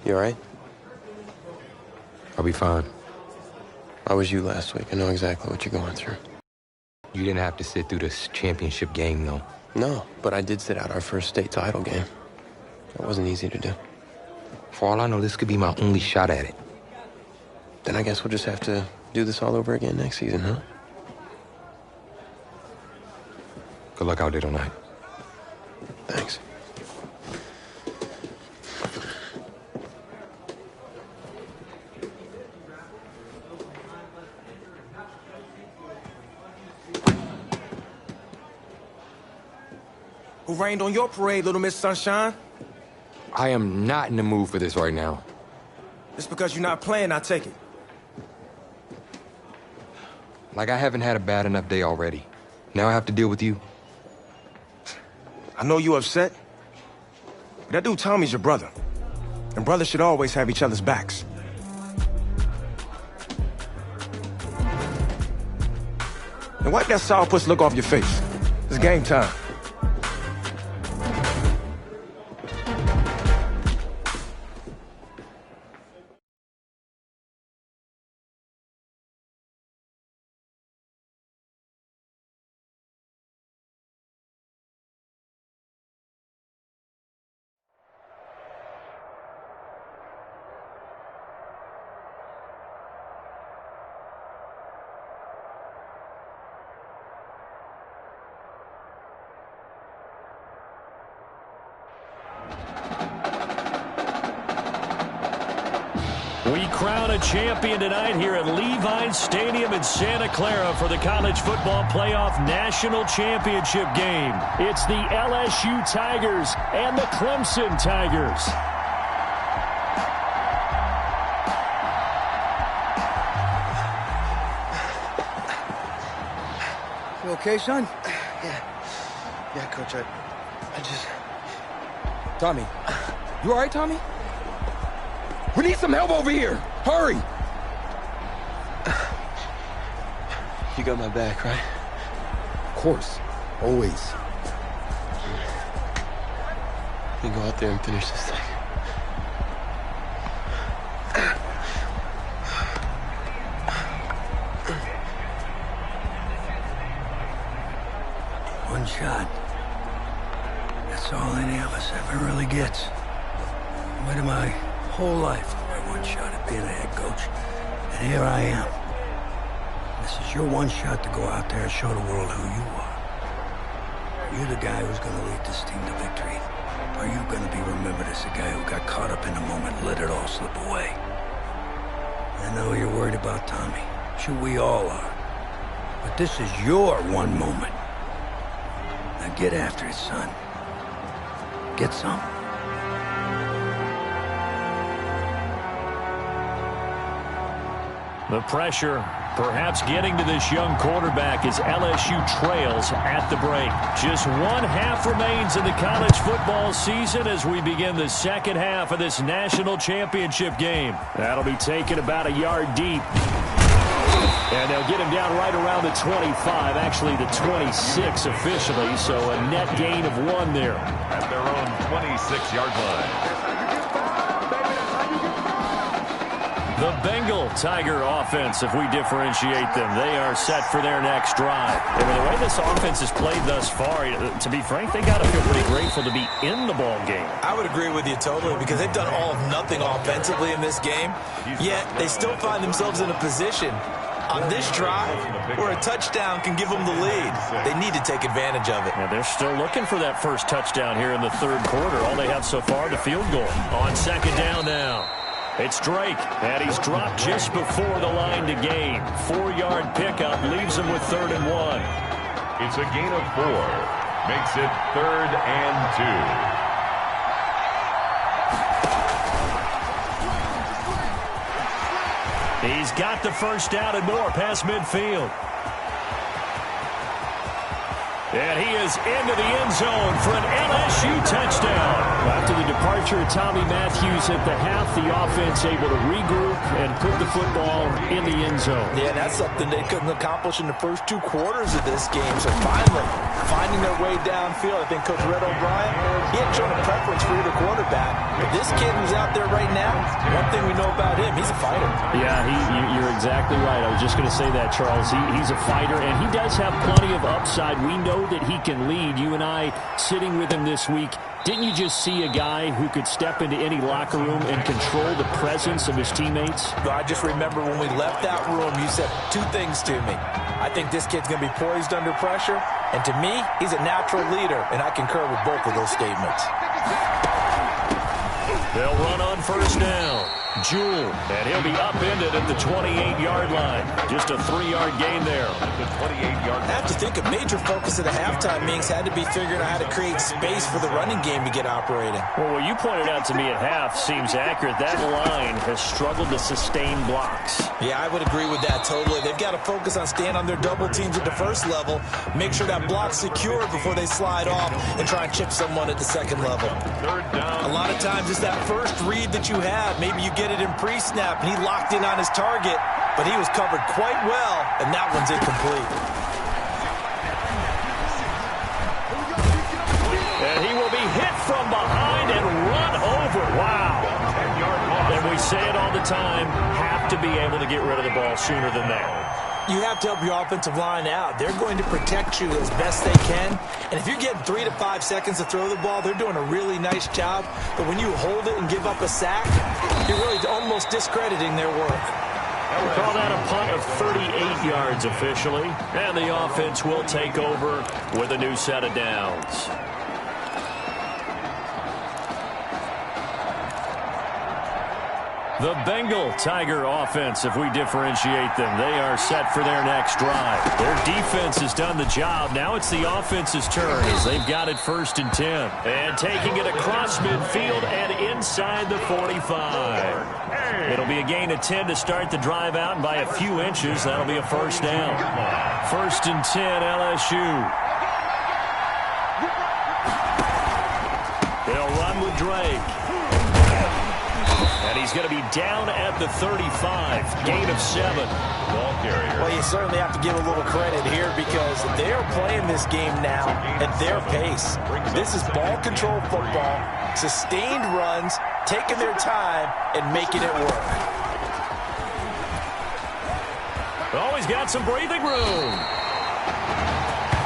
You all right? I'll be fine. I was you last week. I know exactly what you're going through. You didn't have to sit through this championship game, though. No, but I did sit out our first state title game. That wasn't easy to do. For all I know, this could be my only shot at it. Then I guess we'll just have to do this all over again next season, huh? Good luck out there tonight. Thanks. Who rained on your parade, Little Miss Sunshine? I am not in the mood for this right now. Just because you're not playing, I take it. Like I haven't had a bad enough day already. Now I have to deal with you. I know you're upset, but that dude Tommy's your brother. And brothers should always have each other's backs. And wipe that sourpuss look off your face. It's game time. We crown a champion tonight here at Levine Stadium in Santa Clara for the College Football Playoff National Championship game. It's the LSU Tigers and the Clemson Tigers. You okay, son? Yeah, Coach, I just... Tommy. You all right, Tommy? We need some help over here. Hurry. You got my back, right? Of course. Always. We go out there and finish this thing. One shot. That's all any of us ever really gets. Waited my whole life for my one shot at being a head coach. And here I am. This is your one shot to go out there and show the world who you are. Are you the guy who's going to lead this team to victory? Or are you going to be remembered as the guy who got caught up in the moment and let it all slip away? I know you're worried about Tommy. Sure, we all are. But this is your one moment. Now get after it, son. Get some. The pressure perhaps getting to this young quarterback as LSU trails at the break. Just one half remains in the college football season as we begin the second half of this national championship game. That'll be taken about a yard deep. And they'll get him down right around the 25, actually the 26 officially, so a net gain of 1 there. At their own 26-yard line. The Bengal Tiger offense, if we differentiate them, they are set for their next drive. And with the way this offense has played thus far, to be frank, they got to feel pretty grateful to be in the ball game. I would agree with you totally because they've done all of nothing offensively in this game, yet they still find themselves in a position on this drive where a touchdown can give them the lead. They need to take advantage of it. Yeah, they're still looking for that first touchdown here in the third quarter. All they have so far, the field goal. On second down now. It's Drake, and he's dropped just before the line to gain. 4-yard pickup leaves him with 3rd and 1. It's a gain of 4. Makes it 3rd and 2. He's got the first down and more past midfield. And he is into the end zone for an LSU touchdown. After the departure of Tommy Matthews at the half, the offense able to regroup and put the football in the end zone. Yeah, that's something they couldn't accomplish in the first 2 quarters of this game. So finally, finding their way downfield. I think Coach Red O'Brien he hadn't shown a preference for either quarterback. But this kid who's out there right now, one thing we know about him, he's a fighter. Yeah, you're exactly right. I was just going to say that, Charles. He's a fighter, and he does have plenty of upside. We know that he can lead. You and I sitting with him this week, didn't you just see a guy who could step into any locker room and control the presence of his teammates? I just remember when we left that room, you said two things to me. I think this kid's going to be poised under pressure, and to me, he's a natural leader, and I concur with both of those statements. They'll run on first down. Jewell, and he'll be upended at the 28-yard line. Just a 3-yard gain there. The 28-yard. I have to think a major focus of the halftime meetings had to be figuring out how to create space for the running game to get operating. Well, what you pointed out to me at half seems accurate. That line has struggled to sustain blocks. Yeah, I would agree with that totally. They've got to focus on staying on their double teams at the first level, make sure that block's secure before they slide off and try and chip someone at the second level. Third down. A lot of times it's that first read that you have. Maybe you get it in pre-snap, and he locked in on his target, but he was covered quite well, and that one's incomplete. And he will be hit from behind and run over. Wow. And we say it all the time, have to be able to get rid of the ball sooner than that. You have to help your offensive line out. They're going to protect you as best they can. And if you're getting 3 to 5 seconds to throw the ball, they're doing a really nice job. But when you hold it and give up a sack, you're really almost discrediting their work. We'll call that a punt of 38 yards officially. And the offense will take over with a new set of downs. The Bengal Tiger offense, if we differentiate them, they are set for their next drive. Their defense has done the job. Now it's the offense's turn as they've got it 1st and 10. And taking it across midfield and inside the 45. It'll be a gain of 10 to start the drive out, and by a few inches, that'll be a first down. 1st and 10, LSU. They'll run with Drake. And he's going to be down at the 35. Gain of 7. Ball carrier. Well, you certainly have to give a little credit here because they are playing this game now at their pace. This is ball control football, sustained runs, taking their time, and making it work. Always got some breathing room.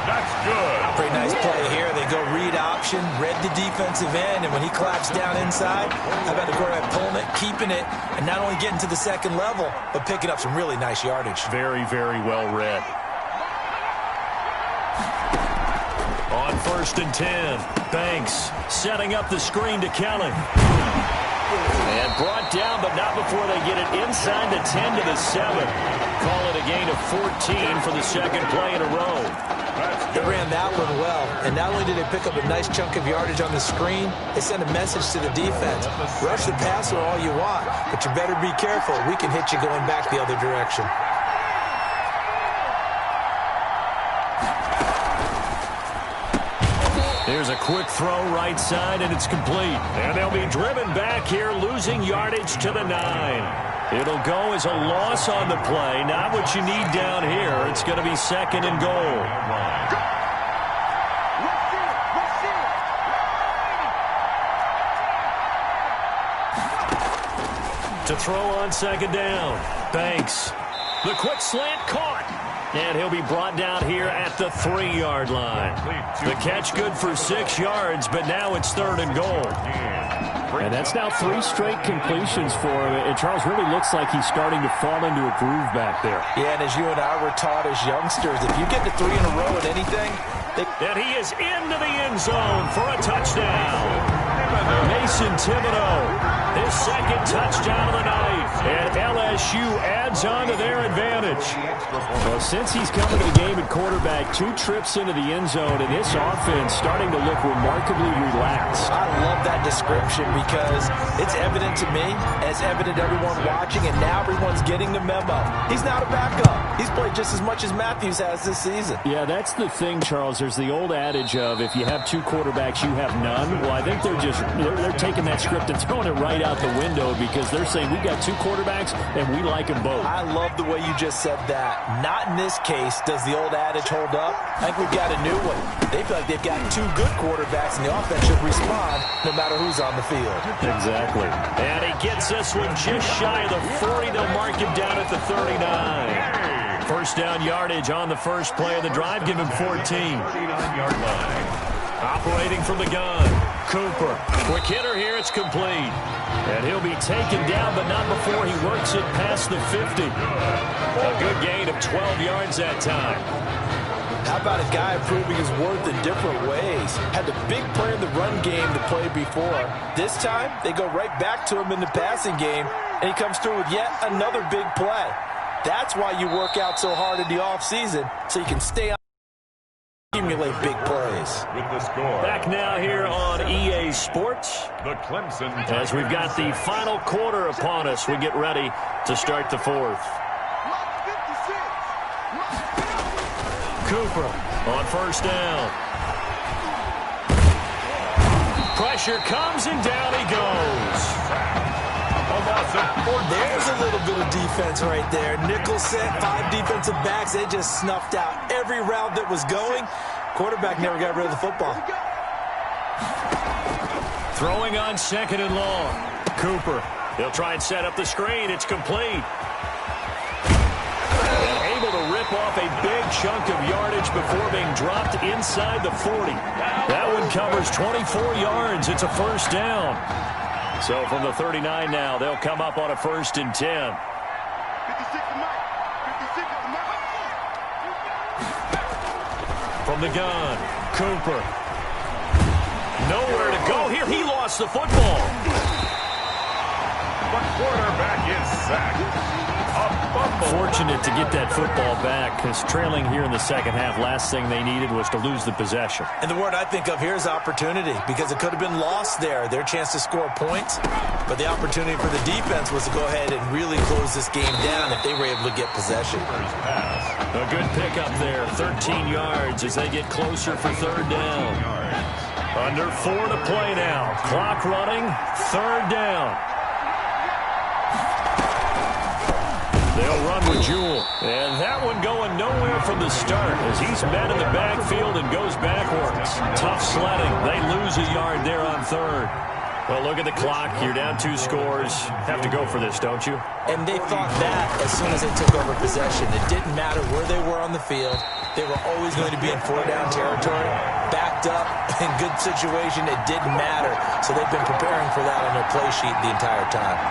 That's good. Pretty nice play here. They go read option, read the defensive end, and when he claps down inside, how about the quarterback pulling it, keeping it, and not only getting to the second level, but picking up some really nice yardage. Very, very well read. On 1st and 10, Banks setting up the screen to Kelly. And brought down, but not before they get it inside the 10 to the 7. Call it a gain of 14 for the second play in a row. They ran that one well, and not only did they pick up a nice chunk of yardage on the screen, they sent a message to the defense. Rush the passer all you want, but you better be careful. We can hit you going back the other direction. There's a quick throw right side, and it's complete. And they'll be driven back here, losing yardage to the 9. It'll go as a loss on the play. Not what you need down here. It's going to be 2nd and goal. To throw on 2nd down. Banks. The quick slant caught. And he'll be brought down here at the 3-yard line. The catch good for 6 yards, but now it's 3rd and goal. And that's now 3 straight completions for him. And Charles really looks like he's starting to fall into a groove back there. Yeah, and as you and I were taught as youngsters, if you get to 3 in a row at anything... And he is into the end zone for a touchdown. Mason Thibodeau, his 2nd touchdown of the night. And LSU adds on to their advantage. Well, since he's come into the game at quarterback, 2 trips into the end zone, and this offense starting to look remarkably relaxed. I love that description because it's evident to me, and it's evident to everyone watching, and now everyone's getting the memo. He's not a backup. He's played just as much as Matthews has this season. Yeah, that's the thing, Charles. There's the old adage of if you have two quarterbacks, you have none. Well, I think they're taking that script and throwing it right out the window because they're saying we've got two quarterbacks and we like them both. I love the way you just said that. Not in this case does the old adage hold up. I think we've got a new one. They feel like they've got two good quarterbacks, and the offense should respond no matter who's on the field. Exactly. And he gets this one just shy of the 40. They'll mark him down at the 39. First down yardage on the first play of the drive. Give him 14. 39-yard line. Operating from the gun. Cooper. Quick hitter here. It's complete. And he'll be taken down, but not before he works it past the 50. A good gain of 12 yards that time. How about a guy proving his worth in different ways? Had the big play in the run game to play before. This time, they go right back to him in the passing game, and he comes through with yet another big play. That's why you work out so hard in the offseason, so you can stay on and accumulate big plays. With the score. Back now here on EA Sports. The Clemson Tigers. As we've got the final quarter upon us, we get ready to start the fourth. Cooper on first down. Pressure comes and down he goes. There's a little bit of defense right there. Nickel set, 5 defensive backs. They just snuffed out every route that was going. Quarterback never got rid of the football. Throwing on second and long. Cooper. He'll try and set up the screen. It's complete. And able to rip off a big chunk of yardage before being dropped inside the 40. That one covers 24 yards. It's a first down. So from the 39 now, they'll come up on a 1st and 10. From the gun, Cooper. Nowhere to go here. He lost the football. The quarterback is sacked. Fortunate to get that football back because trailing here in the second half, last thing they needed was to lose the possession. And the word I think of here is opportunity because it could have been lost there, their chance to score points. But the opportunity for the defense was to go ahead and really close this game down if they were able to get possession. A good pickup there, 13 yards as they get closer for third down. Under 4 to play now. Clock running, third down. They'll run with Jewell. And that one going nowhere from the start as he's met in the backfield and goes backwards. Tough sledding. They lose a yard there on third. Well, look at the clock. You're down 2 scores. Have to go for this, don't you? And they thought that as soon as they took over possession. It didn't matter where they were on the field. They were always going to be in 4-down territory. Backed up, in good situation, it didn't matter. So they've been preparing for that on their play sheet the entire time.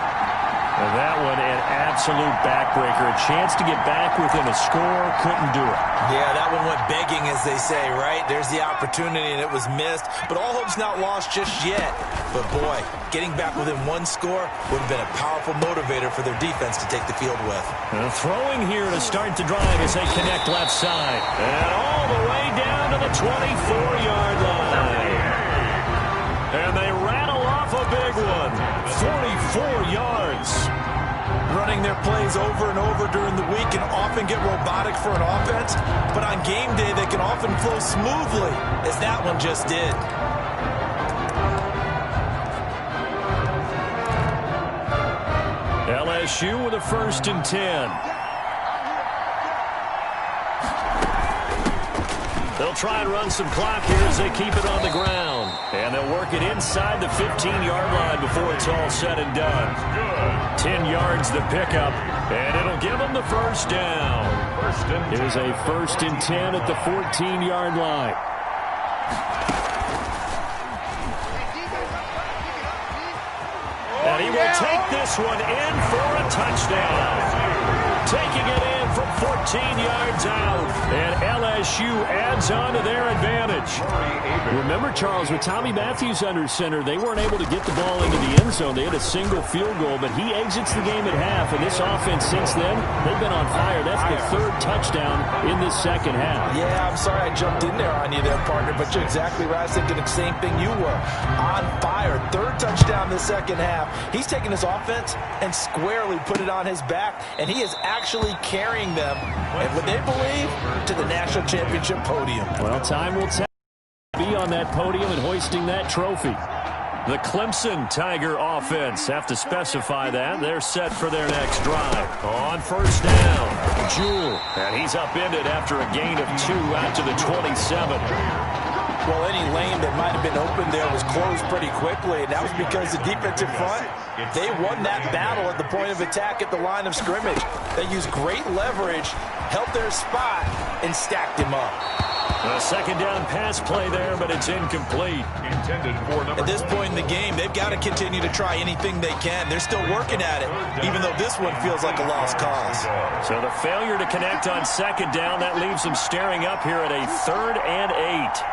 And that one, an absolute backbreaker. A chance to get back within a score, couldn't do it. Yeah, that one went begging, as they say, right? There's the opportunity, and it was missed. But all hope's not lost just yet. But, boy, getting back within 1 score would have been a powerful motivator for their defense to take the field with. And throwing here to start the drive as they connect left side. And all the way down to the 24-yard line. And they rattle off a big one. 44 yards. Running their plays over and over during the week can often get robotic for an offense, but on game day they can often flow smoothly, as that one just did. LSU with a 1st and 10. They'll try and run some clock here as they keep it on the ground. And they'll work it inside the 15-yard line before it's all said and done. 10 yards the pickup, and it'll give them the first down. It is a 1st and 10 at the 14-yard line. And he will take this one in for a touchdown. Taking it in from 14 yards out. And LSU adds on to their advantage. Remember, Charles, with Tommy Matthews under center, they weren't able to get the ball into the end zone. They had a single field goal, but he exits the game at half. And this offense since then, they've been on fire. That's the 3rd touchdown in this second half. Yeah, I'm sorry I jumped in there on you there, partner, but you're exactly right. I was thinking the same thing you were. On fire. 3rd touchdown in the second half. He's taken his offense and squarely put it on his back, and he is actually carrying them, and what they believe, to the national championship podium. Well, time will tell. Be on that podium and hoisting that trophy. The Clemson Tiger offense have to specify that. They're set for their next drive. On first down, Jewell. And he's upended after a gain of 2 out to the 27. Well, any lane that might have been open there was closed pretty quickly, and that was because the defensive front, they won that battle at the point of attack at the line of scrimmage. They used great leverage, held their spot, and stacked him up. A second down pass play there, but it's incomplete. Intended for number At this point in the game, they've got to continue to try anything they can. They're still working at it, even though this one feels like a lost cause. So the failure to connect on second down, that leaves them staring up here at a 3rd and 8.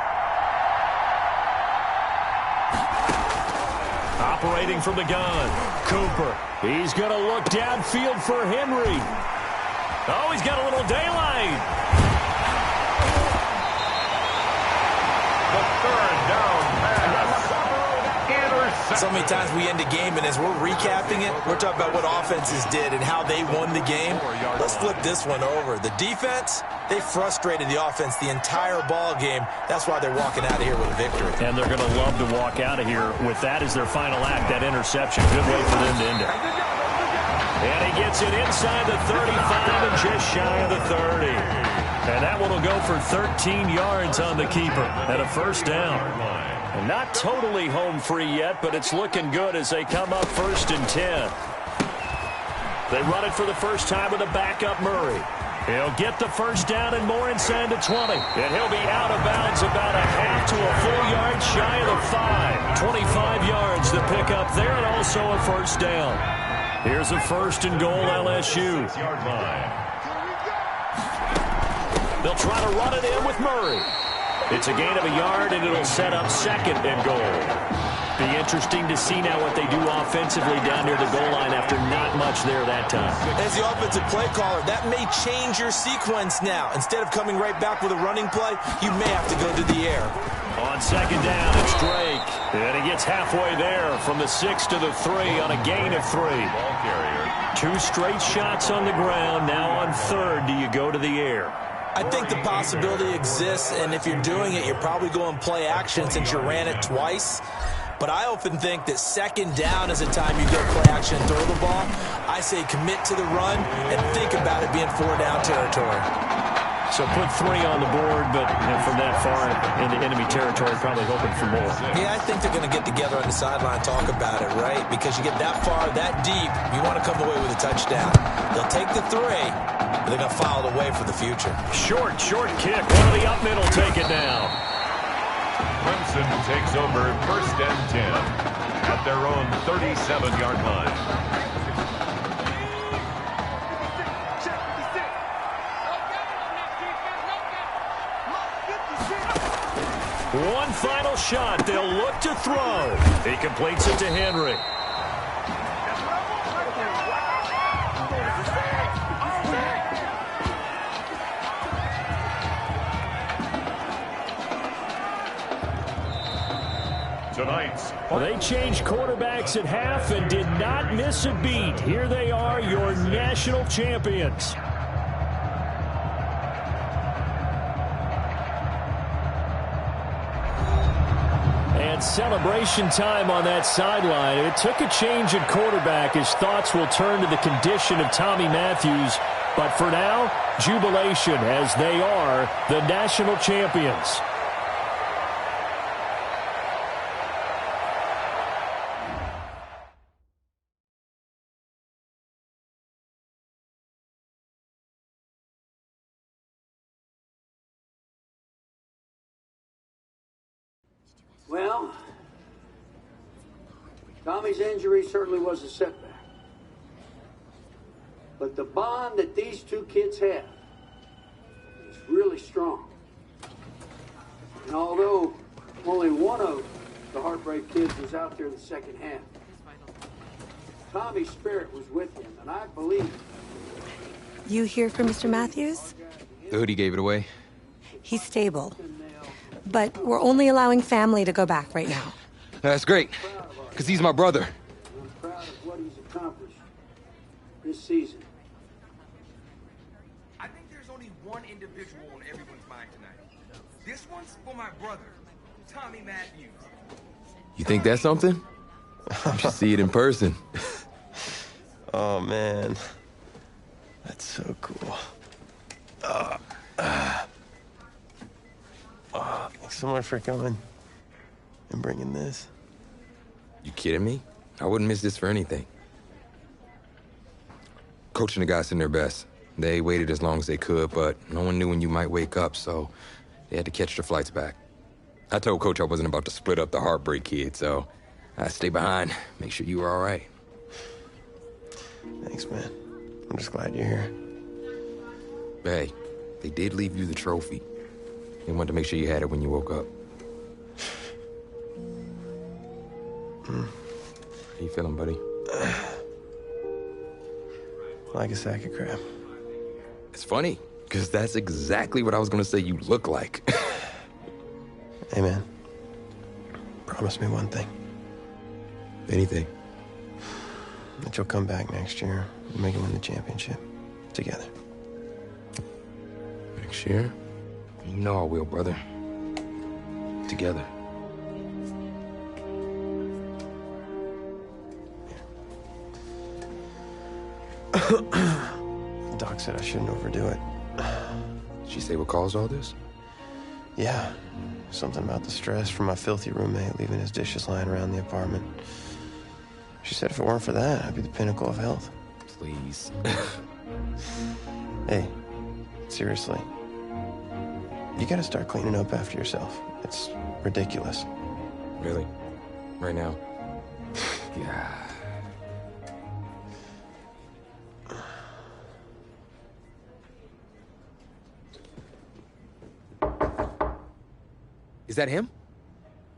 Operating from the gun, Cooper. He's going to look downfield for Henry. Oh, he's got a little daylight. So many times we end a game, and as we're recapping it, we're talking about what offenses did and how they won the game. Let's flip this one over. The defense, they frustrated the offense the entire ball game. That's why they're walking out of here with a victory. And they're going to love to walk out of here with that as their final act, that interception. Good way for them to end it. And he gets it inside the 35 and just shy of the 30. And that one will go for 13 yards on the keeper and a first down. And not totally home free yet, but it's looking good as they come up 1st and 10. They run it for the first time with a backup Murray. He'll get the first down and more inside the 20. And he'll be out of bounds about a half to a full yard shy of the 5. 25 yards to pick up there and also a first down. Here's a 1st and goal LSU. They'll try to run it in with Murray. It's a gain of a yard, and it'll set up 2nd and goal. Be interesting to see now what they do offensively down near the goal line after not much there that time. As the offensive play caller, that may change your sequence now. Instead of coming right back with a running play, you may have to go to the air. On second down, it's Drake. And he gets halfway there from the 6 to the 3 on a gain of 3. 2 straight shots on the ground. Now on 3rd, do you go to the air? I think the possibility exists, and if you're doing it, you're probably going play action since you ran it twice. But I often think that second down is a time you go play action and throw the ball. I say commit to the run and think about it being 4-down territory. So put 3 on the board, but from that far into enemy territory, probably hoping for more. Yeah, I think they're going to get together on the sideline and talk about it, right? Because you get that far, that deep, you want to come away with a touchdown. They'll take the 3, but they're going to file it away for the future. Short kick. One of the up middle take it down. Clemson takes over 1st and 10 at their own 37-yard line. One final shot. They'll look to throw. He completes it to Henry. They changed quarterbacks at half and did not miss a beat. Here they are, your national champions. And celebration time on that sideline. It took a change at quarterback as thoughts will turn to the condition of Tommy Matthews. But for now, jubilation as they are the national champions. Well, Tommy's injury certainly was a setback. But the bond that these two kids have is really strong. And although only one of the Heartbreak kids was out there in the second half, Tommy's spirit was with him, and I believe. You hear from Mr. Matthews? The hoodie gave it away. He's stable. But we're only allowing family to go back right now. That's great. Because he's my brother. I'm proud of what he's accomplished this season. I think there's only one individual on everyone's mind tonight. This one's for my brother, Tommy Matthews. You think that's something? You should see it in person. Oh, man. That's so cool. Thanks so much for coming and bringing this. You kidding me? I wouldn't miss this for anything. Coach and the guys did their best. They waited as long as they could, but no one knew when you might wake up, so they had to catch their flights back. I told Coach I wasn't about to split up the Heartbreak Kid, so I stayed behind, make sure you were all right. Thanks, man. I'm just glad you're here. Hey, they did leave you the trophy. They wanted to make sure you had it when you woke up. How you feeling, buddy? Like a sack of crap. It's funny, because that's exactly what I was gonna say you look like. Hey, man. Promise me one thing. Anything. That you'll come back next year and make it win the championship. Together. Next year? You know I will, brother. Together. Doc said I shouldn't overdo it. She say what caused all this? Yeah. Something about the stress from my filthy roommate leaving his dishes lying around the apartment. She said if it weren't for that, I'd be the pinnacle of health. Please. Hey, seriously. You gotta start cleaning up after yourself. It's ridiculous. Really? Right now? Yeah. Is that him?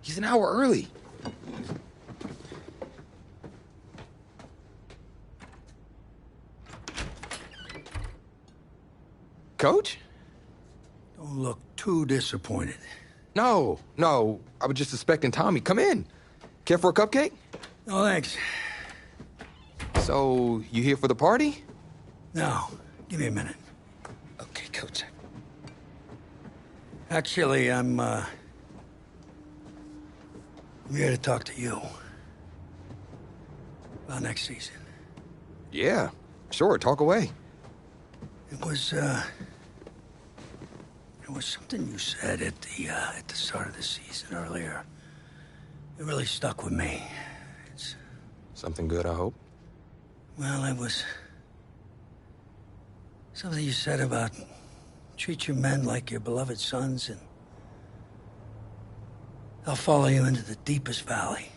He's an hour early. Coach? Don't look too disappointed. No. I was just suspecting Tommy. Come in. Care for a cupcake? No, thanks. So, you here for the party? No, give me a minute. Okay, Coach. Actually, I'm here to talk to you about next season. Yeah, sure, talk away. It was something you said at the start of the season earlier. It really stuck with me. It's something good, I hope. Well, it was something you said about treat your men like your beloved sons, and they'll follow you into the deepest valley.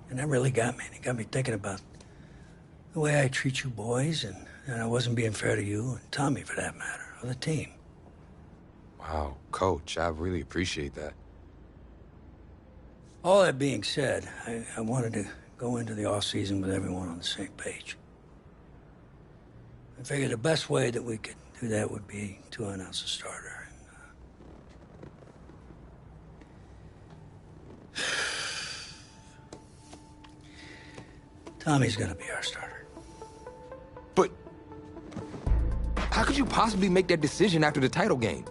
And that really got me. It got me thinking about the way I treat you boys, and I wasn't being fair to you, and Tommy for that matter, or the team. Wow, Coach, I really appreciate that. All that being said, I wanted to go into the off-season with everyone on the same page. I figured the best way that we could do that would be to announce a starter. Tommy's gonna be our starter. But how could you possibly make that decision after the title game?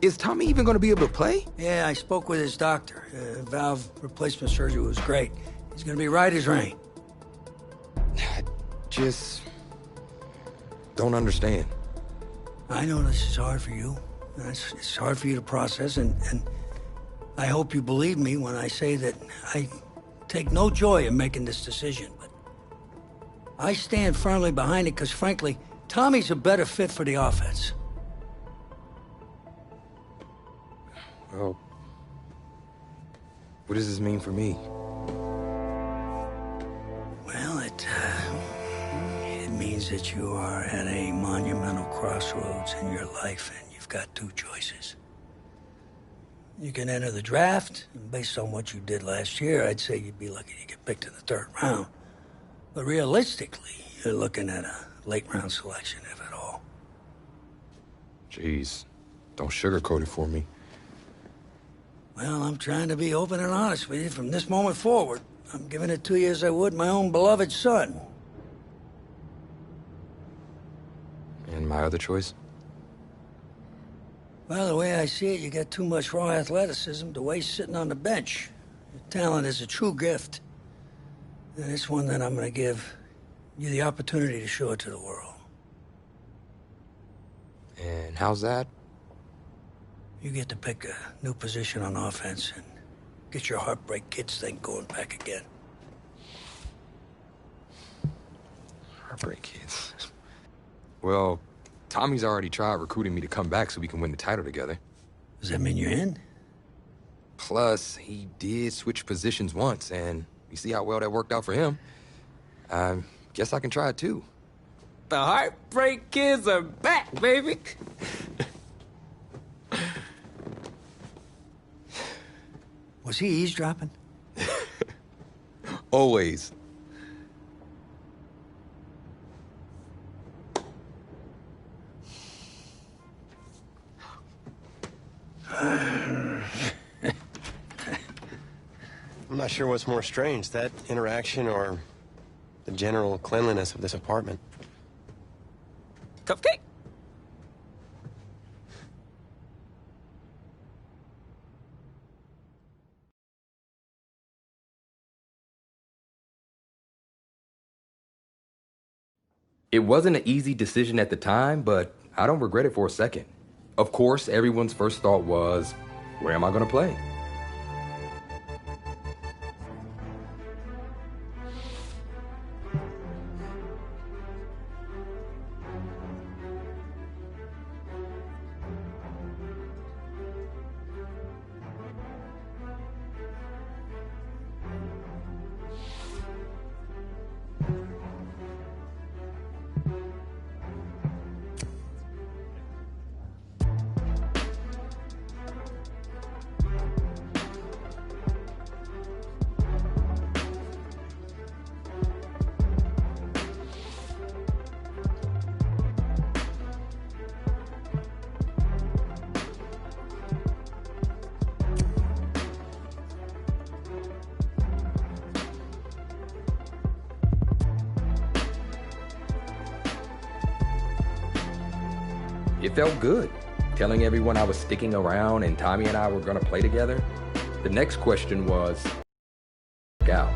Is Tommy even gonna be able to play? Yeah, I spoke with his doctor. Valve replacement surgery was great. He's gonna be right as rain. I just don't understand. I know this is hard for you. It's hard for you to process, and I hope you believe me when I say that I take no joy in making this decision, but I stand firmly behind it because, frankly, Tommy's a better fit for the offense. Well, what does this mean for me? Well, it means that you are at a monumental crossroads in your life, and you've got two choices. You can enter the draft, and based on what you did last year, I'd say you'd be lucky to get picked in the third round. But realistically, you're looking at a late-round selection, if at all. Jeez, don't sugarcoat it for me. Well, I'm trying to be open and honest with you from this moment forward. I'm giving it to you as I would my own beloved son. And my other choice? Well, the way I see it, you got too much raw athleticism to waste sitting on the bench. Your talent is a true gift. And it's one that I'm going to give you the opportunity to show it to the world. And how's that? You get to pick a new position on offense and get your Heartbreak Kids thing going back again. Heartbreak Kids. Well, Tommy's already tried recruiting me to come back so we can win the title together. Does that mean you're in? Plus, he did switch positions once, and you see how well that worked out for him. I guess I can try it too. The Heartbreak Kids are back, baby. Was he eavesdropping? Always. I'm not sure what's more strange, that interaction or the general cleanliness of this apartment. Cupcake? It wasn't an easy decision at the time, but I don't regret it for a second. Of course, everyone's first thought was, where am I going to play? It felt good, telling everyone I was sticking around and Tommy and I were going to play together. The next question was, out.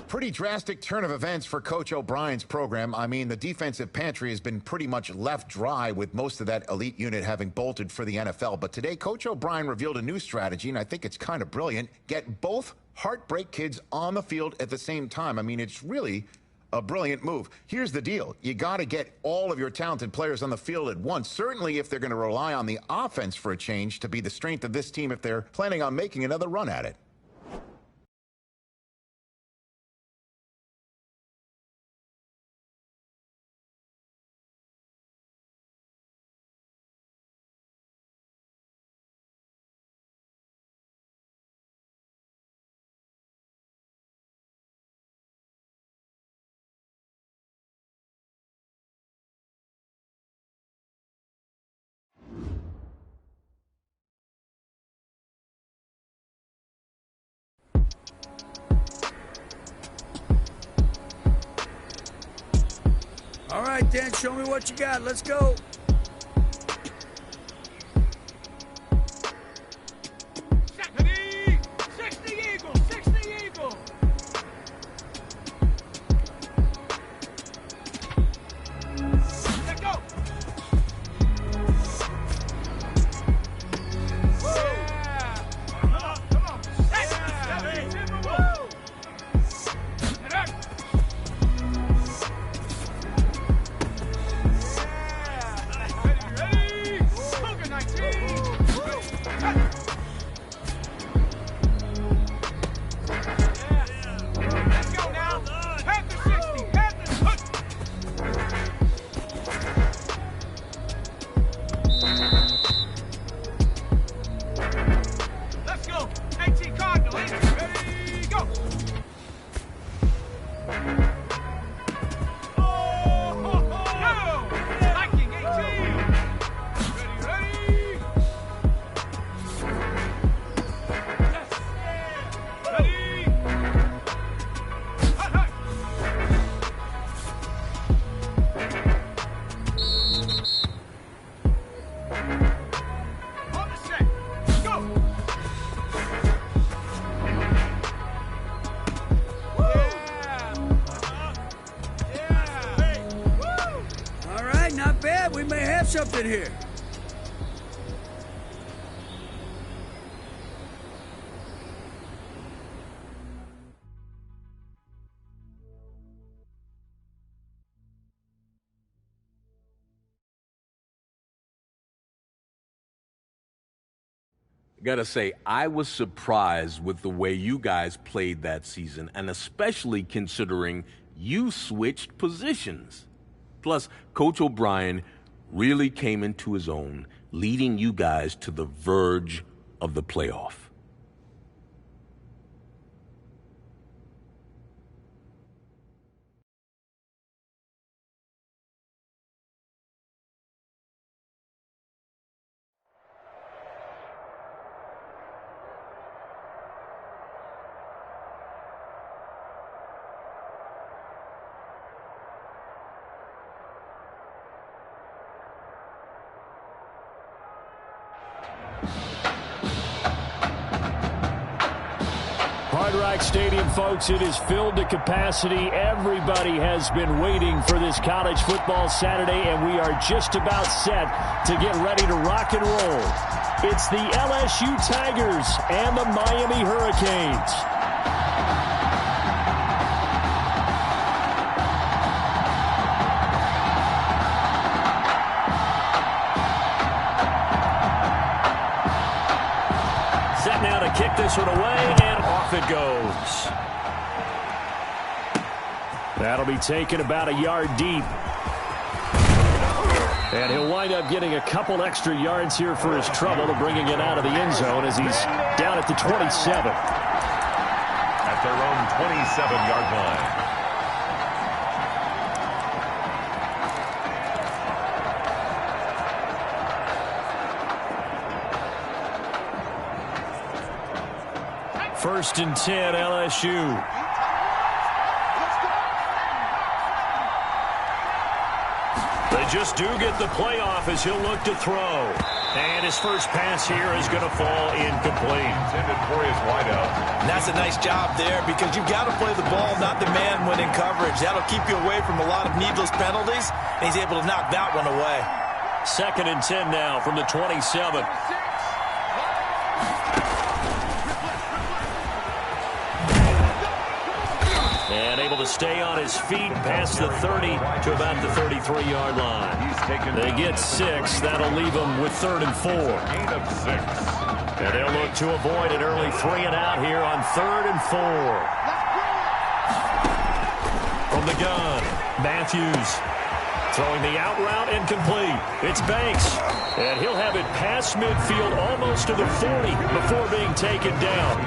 Pretty drastic turn of events for Coach O'Brien's program. I mean, the defensive pantry has been pretty much left dry with most of that elite unit having bolted for the NFL. But today, Coach O'Brien revealed a new strategy, and I think it's kind of brilliant. Get both Heartbreak Kids on the field at the same time. I mean, it's really a brilliant move. Here's the deal. You got to get all of your talented players on the field at once, certainly if they're going to rely on the offense for a change to be the strength of this team if they're planning on making another run at it. All right, Dan, show me what you got. Let's go. something here. Gotta say, I was surprised with the way you guys played that season, and especially considering you switched positions. Plus, Coach O'Brien really came into his own, leading you guys to the verge of the playoff. Hard Rock Stadium, folks, it is filled to capacity. Everybody has been waiting for this college football Saturday, and we are just about set to get ready to rock and roll. It's the LSU Tigers and the Miami Hurricanes. Set now to kick this one away, and off it goes. That'll be taken about a yard deep. And he'll wind up getting a couple extra yards here for his trouble to bringing it out of the end zone as he's down at the 27. At their own 27-yard line. First and 10, LSU. They just do get the playoff as he'll look to throw. And his first pass here is going to fall incomplete. Intended for his wideout. And that's a nice job there because you've got to play the ball, not the man when in coverage. That'll keep you away from a lot of needless penalties, and he's able to knock that one away. Second and 10 now from the 27. And able to stay on his feet past the 30 to about the 33-yard line. They get 6. That'll leave them with 3rd and 4. Gain of 6. And they'll look to avoid an early 3 and out here on 3rd and 4. From the gun, Matthews throwing the out route incomplete. It's Banks. And he'll have it past midfield almost to the 40 before being taken down.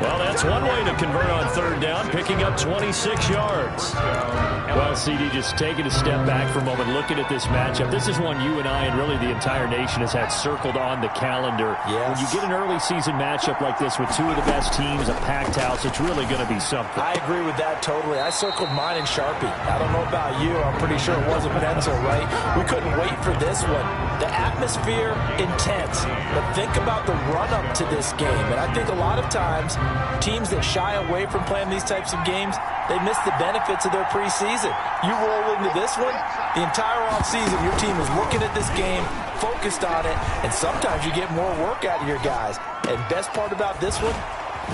Well, that's one way to convert on 3rd down, picking up 26 yards. Well, CD, just taking a step back for a moment, looking at this matchup. This is one you and I and really the entire nation has had circled on the calendar. Yes. When you get an early season matchup like this with two of the best teams, a packed house, it's really going to be something. I agree with that totally. I circled mine in Sharpie. I don't know about you. I'm pretty sure it wasn't pencil, right? We couldn't wait for this one. The atmosphere, intense. But think about the run-up to this game. And I think a lot of times, teams that shy away from playing these types of games, they miss the benefits of their preseason. You roll into this one, the entire offseason, your team is looking at this game, focused on it, and sometimes you get more work out of your guys. And best part about this one,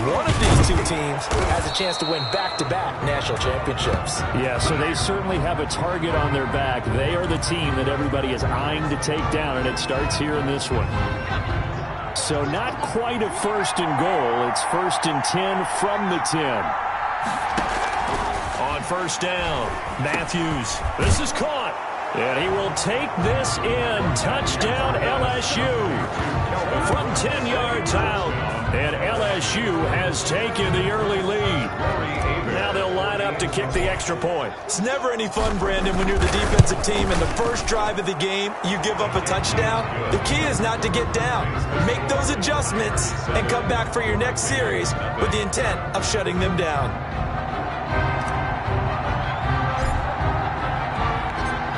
one of these two teams has a chance to win back-to-back national championships. Yeah, so they certainly have a target on their back. They are the team that everybody is eyeing to take down, and it starts here in this one. So not quite a 1st and goal. It's 1st and 10 from the 10. On 1st down, Matthews. This is caught. And he will take this in. Touchdown, LSU. From 10 yards out. And LSU has taken the early lead. Now they'll line up to kick the extra point. It's never any fun, Brandon, when you're the defensive team and the first drive of the game, you give up a touchdown. The key is not to get down. Make those adjustments and come back for your next series with the intent of shutting them down.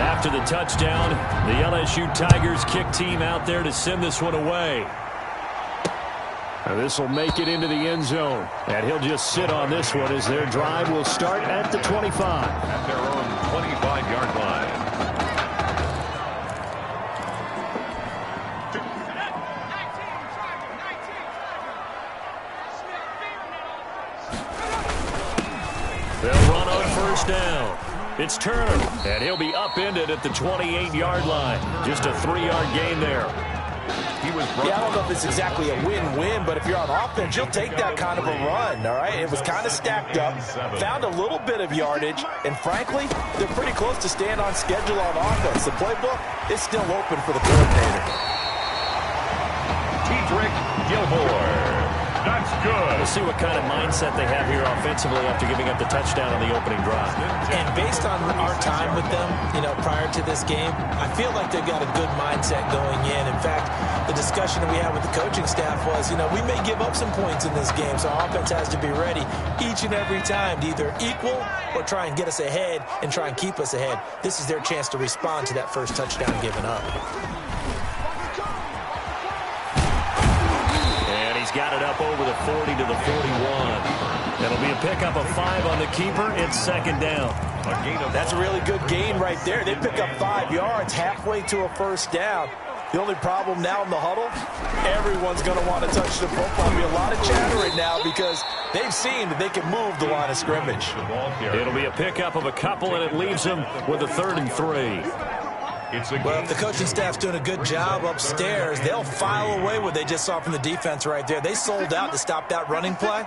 After the touchdown, the LSU Tigers kick team out there to send this one away. This will make it into the end zone. And he'll just sit on this one as their drive will start at the 25. At their own 25-yard line. They'll run on first down. It's Turner, and he'll be upended at the 28-yard line. Just a 3-yard gain there. Yeah, I don't know if it's exactly a win-win, but if you're on offense, you'll take that kind of a run, all right? It was kind of stacked up, found a little bit of yardage, and frankly, they're pretty close to staying on schedule on offense. The playbook is still open for the coordinator. Tedrick Gilmore. That's good. We'll see what kind of mindset they have here offensively after giving up the touchdown on the opening drive. And based on our time with them, prior to this game, I feel like they've got a good mindset going in. In fact, the discussion that we had with the coaching staff was, we may give up some points in this game, so our offense has to be ready each and every time to either equal or try and get us ahead and try and keep us ahead. This is their chance to respond to that first touchdown given up. He's got it up over the 40 to the 41. It'll be a pickup of 5 on the keeper. It's second down. That's a really good gain right there. They pick up 5 yards halfway to a first down. The only problem now in the huddle, everyone's going to want to touch the football. There'll be a lot of chatter right now because they've seen that they can move the line of scrimmage. It'll be a pickup of a couple, and it leaves them with a 3rd and 3. Well, if the coaching staff's doing a good job upstairs, they'll file away what they just saw from the defense right there. They sold out to stop that running play.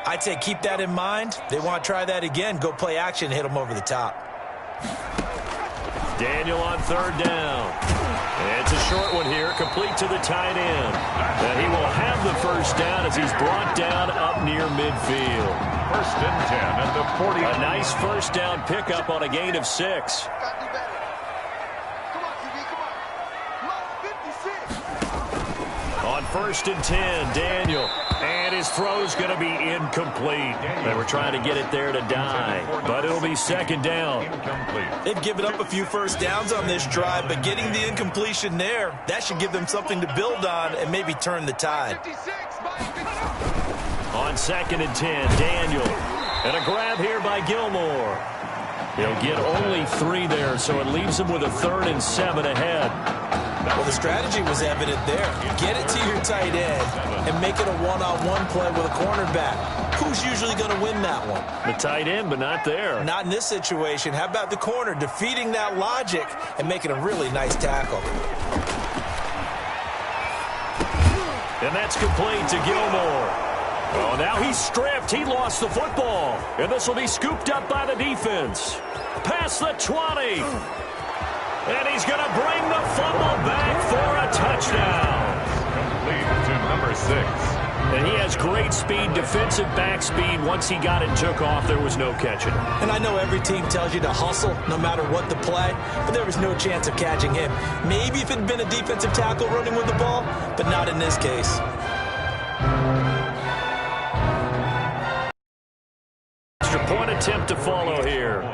I'd say keep that in mind. They want to try that again. Go play action, hit them over the top. Daniel on 3rd down. It's a short one here, complete to the tight end. And he will have the first down as he's brought down up near midfield. 1st and 10 at the 40. A nice first down pickup on a gain of 6. On 1st and 10, Daniel. And his throw's going to be incomplete. They were trying to get it there to die, but it'll be 2nd down. They've given up a few first downs on this drive, but getting the incompletion there, that should give them something to build on and maybe turn the tide. On 2nd and 10, Daniel. And a grab here by Gilmore. He'll get only 3 there, so it leaves him with a 3rd and 7 ahead. Well, the strategy was evident there. Get it to your tight end and make it a one-on-one play with a cornerback. Who's usually going to win that one? The tight end, but not there. Not in this situation. How about the corner defeating that logic and making a really nice tackle? And that's complete to Gilmore. Oh, now he's stripped. He lost the football. And this will be scooped up by the defense. Past the 20. And he's going to bring the fumble back for a touchdown. Complete to number 6. And he has great speed, defensive back speed. Once he got it and took off, there was no catching. And I know every team tells you to hustle no matter what the play, but there was no chance of catching him. Maybe if it had been a defensive tackle running with the ball, but not in this case. Extra point attempt to follow here.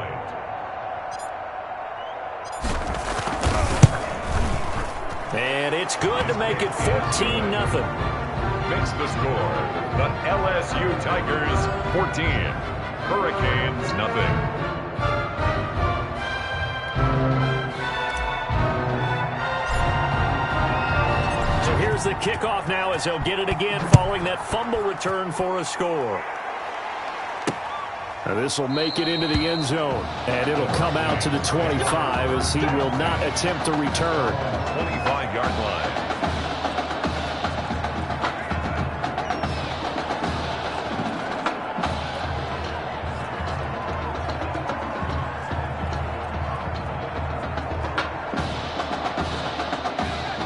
And it's good to make it 14-0. Makes the score. The LSU Tigers 14. Hurricanes nothing. So here's the kickoff now as they'll get it again following that fumble return for a score. Now this will make it into the end zone, and it'll come out to the 25 as he will not attempt to return. 25-yard line.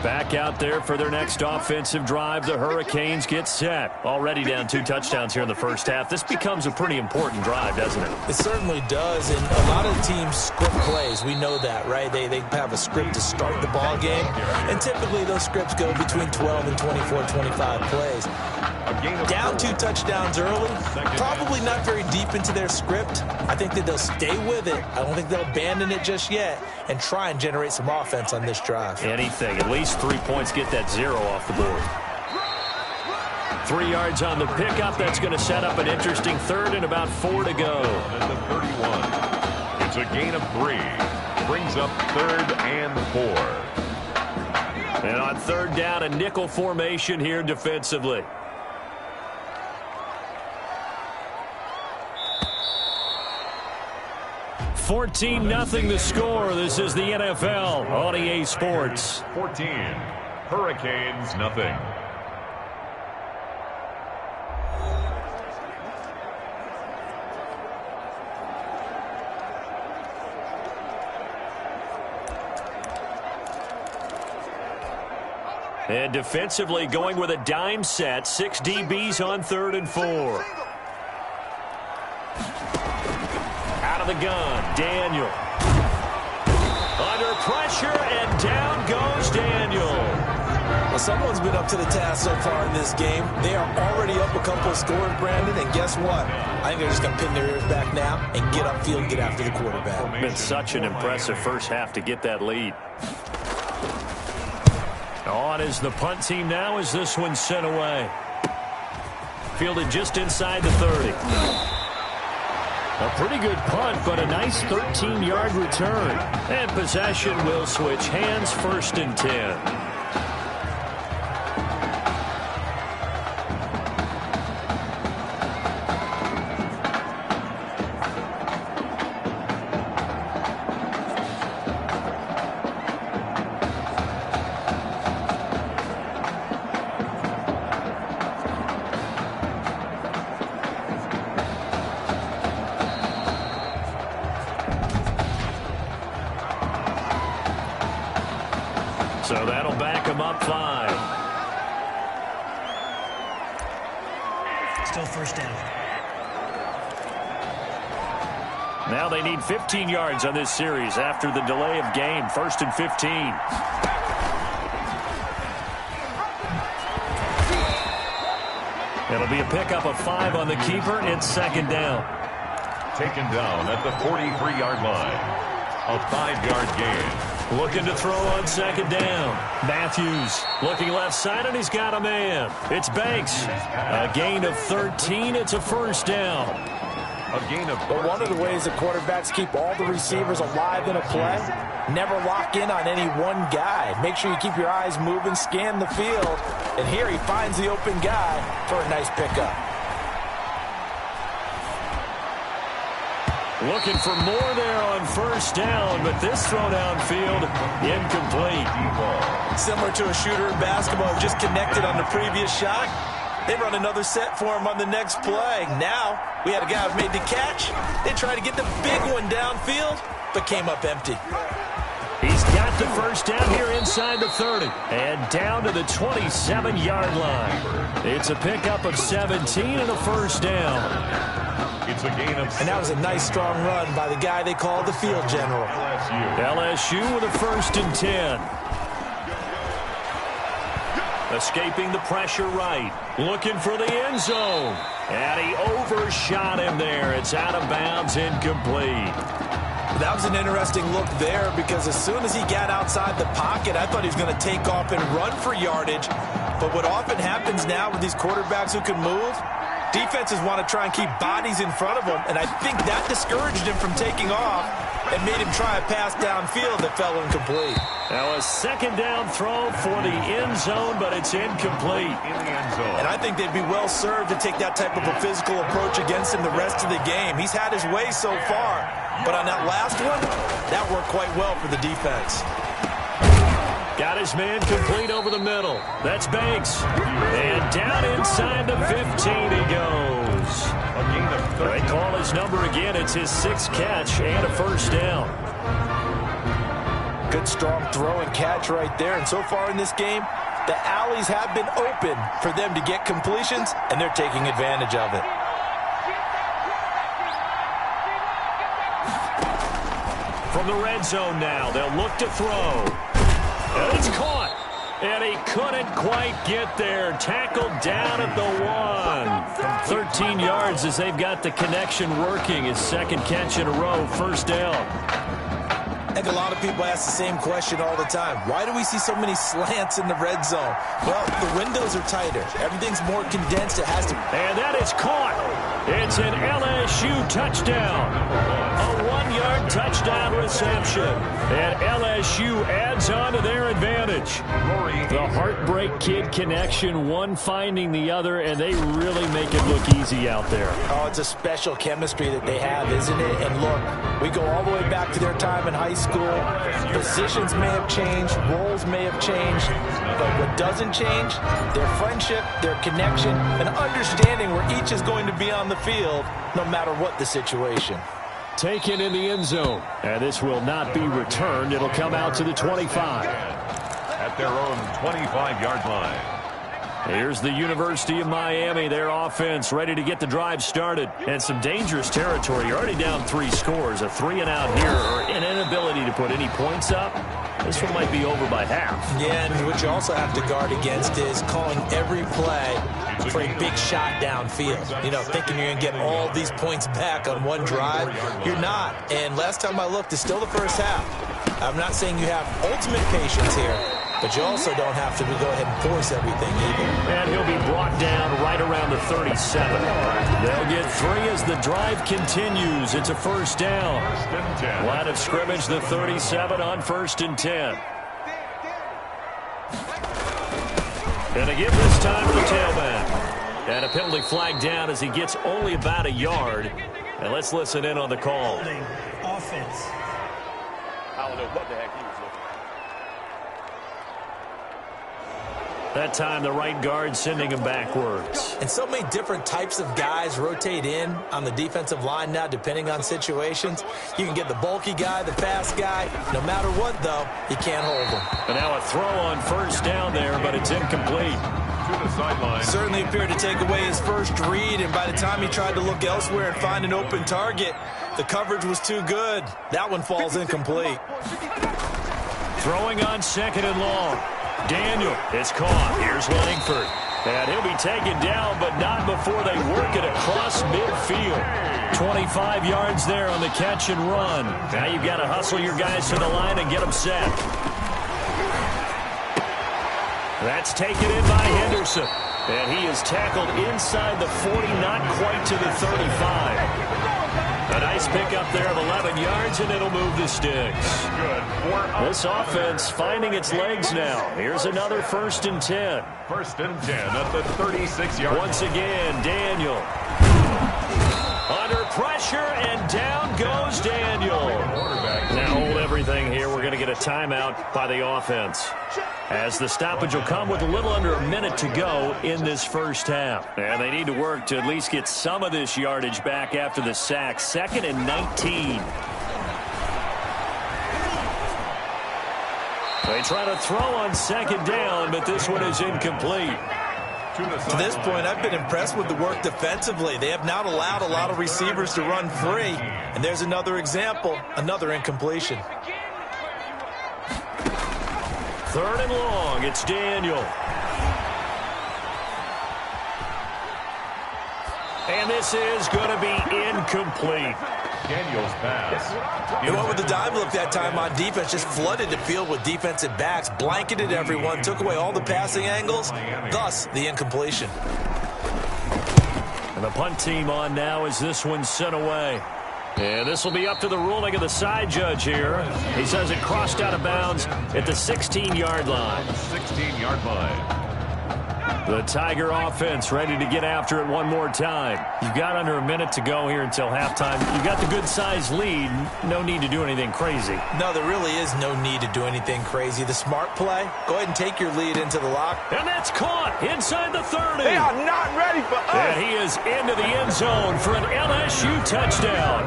Back out there for their next offensive drive. The Hurricanes get set. Already down 2 touchdowns here in the first half. This becomes a pretty important drive, doesn't it? It certainly does, and a lot of the teams script plays. We know that, right? They have a script to start the ball game, and typically those scripts go between 12 and 24, 25 plays. Down 2 touchdowns early, probably not very deep into their script. I think that they'll stay with it. I don't think they'll abandon it just yet and try and generate some offense on this drive. Anything. At least 3 points, get that 0 off the board. 3 yards on the pickup. That's going to set up an interesting 3rd and about 4 to go. At the 31. It's a gain of 3. Brings up 3rd and 4. And on 3rd down, a nickel formation here defensively. 14-0 the score. This is the NFL on EA Sports. 14. Hurricanes, nothing. And defensively going with a dime set. 6 DBs on 3rd and 4. Out of the gun, Daniel. Under pressure, and down goes Daniel. Well, someone's been up to the task so far in this game. They are already up a couple of scores, Brandon, and guess what? I think they're just going to pin their ears back now and get upfield and get after the quarterback. Been such an impressive first half to get that lead. On is the punt team now as this one's sent away. Fielded just inside the 30. A pretty good punt, but a nice 13-yard return. And possession will switch hands, 1st and 10. So that'll back him up 5. Still 1st down. Now they need 15 yards on this series after the delay of game. 1st and 15. It'll be a pickup of 5 on the keeper. It's 2nd down. Taken down at the 43-yard line. A 5-yard gain. Looking to throw on 2nd down. Matthews looking left side, and he's got a man. It's Banks. A gain of 13. It's a 1st down. A gain of 13. But one of the ways that quarterbacks keep all the receivers alive in a play, never lock in on any one guy. Make sure you keep your eyes moving, scan the field. And here he finds the open guy for a nice pickup. Looking for more there on 1st down, but this throw downfield, incomplete. Similar to a shooter in basketball who just connected on the previous shot. They run another set for him on the next play. Now, we had a guy who made the catch. They tried to get the big one downfield, but came up empty. He's got the 1st down here inside the 30. And down to the 27-yard line. It's a pickup of 17 and a 1st down. It's a gain of 7. And that was a nice, strong run by the guy they call the field general. LSU with a 1st and 10. Escaping the pressure right. Looking for the end zone. And he overshot him there. It's out of bounds, incomplete. That was an interesting look there because as soon as he got outside the pocket, I thought he was going to take off and run for yardage. But what often happens now with these quarterbacks who can move, defenses want to try and keep bodies in front of them, and I think that discouraged him from taking off and made him try a pass downfield that fell incomplete. Now a 2nd down throw for the end zone, but it's incomplete. In the end zone. And I think they'd be well served to take that type of a physical approach against him the rest of the game. He's had his way so far, but on that last one, that worked quite well for the defense. Got his man complete over the middle. That's Banks. And down inside the 15 he goes. They call his number again. It's his 6th catch and a 1st down. Good strong throw and catch right there. And so far in this game, the alleys have been open for them to get completions, and they're taking advantage of it. From the red zone now, they'll look to throw. And it's caught. And he couldn't quite get there. Tackled down at the 1. 13 yards as they've got the connection working. His 2nd catch in a row, 1st down. I think a lot of people ask the same question all the time. Why do we see so many slants in the red zone? Well, the windows are tighter. Everything's more condensed. It has to. And that is caught. It's an LSU touchdown. A 40-yard touchdown reception. And LSU adds on to their advantage. The Heartbreak Kid connection, one finding the other, and they really make it look easy out there. Oh, it's a special chemistry that they have, isn't it? And look, we go all the way back to their time in high school. Positions may have changed, roles may have changed, but what doesn't change, their friendship, their connection, and understanding where each is going to be on the field, no matter what the situation. Taken in the end zone, and this will not be returned. It'll come out to the 25. At their own 25-yard line. Here's the University of Miami, their offense ready to get the drive started. And some dangerous territory. You're already down 3 scores. A 3-and-out here, or an inability to put any points up. This one might be over by half. Yeah, and what you also have to guard against is calling every play for a big shot downfield. You know, thinking you're going to get all these points back on one drive. You're not. And last time I looked, it's still the first half. I'm not saying you have ultimate patience here, but you also don't have to go ahead and force everything either. And he'll be brought down right around the 37. They'll get 3 as the drive continues. It's a first down. Line of scrimmage, the 37 on 1st and 10. And again this time to the tailback. And a penalty flag down as he gets only about a yard. And let's listen in on the call. Offense. I don't know what the heck he was looking at. That time the right guard sending him backwards. And so many different types of guys rotate in on the defensive line now, depending on situations. You can get the bulky guy, the fast guy. No matter what, though, you can't hold him. And now a throw on first down there, but it's incomplete. To the sideline. Certainly appeared to take away his first read, and by the time he tried to look elsewhere and find an open target, the coverage was too good. That one falls incomplete. Throwing on 2nd and long. Daniel is caught. Here's Langford. And he'll be taken down, but not before they work it across midfield. 25 yards there on the catch and run. Now you've got to hustle your guys to the line and get them set. That's taken in by Henderson. And he is tackled inside the 40, not quite to the 35. A nice pickup there of 11 yards, and it'll move the sticks. Good. This offense finding its legs now. Here's another 1st and 10. 1st and 10 at the 36-yard. Once again, Daniel. Under pressure, and down goes Daniel. Now hold everything here. We're going to get a timeout by the offense, as the stoppage will come with a little under a minute to go in this first half. And they need to work to at least get some of this yardage back after the sack. 2nd and 19. They try to throw on 2nd down, but this one is incomplete. To this point, I've been impressed with the work defensively. They have not allowed a lot of receivers to run free. And there's another example, another incompletion. 3rd and long, it's Daniel. And this is going to be incomplete. Daniel's pass. They went with the dime look that time on defense, just flooded the field with defensive backs, blanketed everyone, took away all the passing angles, thus the incompletion. And the punt team on now as this one's sent away. And this will be up to the ruling of the side judge here. He says it crossed out of bounds at the 16-yard line. 16-yard line. The Tiger offense ready to get after it one more time. You've got under a minute to go here until halftime. You've got the good-sized lead. No need to do anything crazy. No, there really is no need to do anything crazy. The smart play, go ahead and take your lead into the lock. And that's caught inside the 30. They are not ready for us. And he is into the end zone for an LSU touchdown.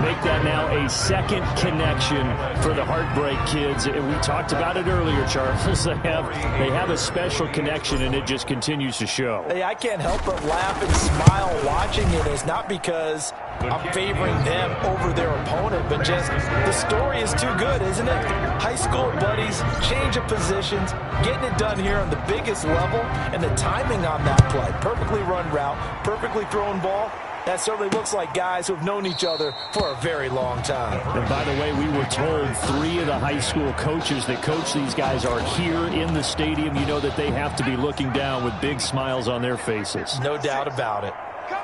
Make that now a 2nd connection for the Heartbreak Kids. And we talked about it earlier, Charles. They have a special connection, and it just continues to show. Hey, I can't help but laugh and smile watching it. It's not because I'm favoring them over their opponent, but just the story is too good, isn't it? High school buddies, change of positions, getting it done here on the biggest level, and the timing on that play. Perfectly run route, perfectly thrown ball. That certainly looks like guys who have known each other for a very long time. And by the way, we were told 3 of the high school coaches that coach these guys are here in the stadium. You know that they have to be looking down with big smiles on their faces. No doubt about it.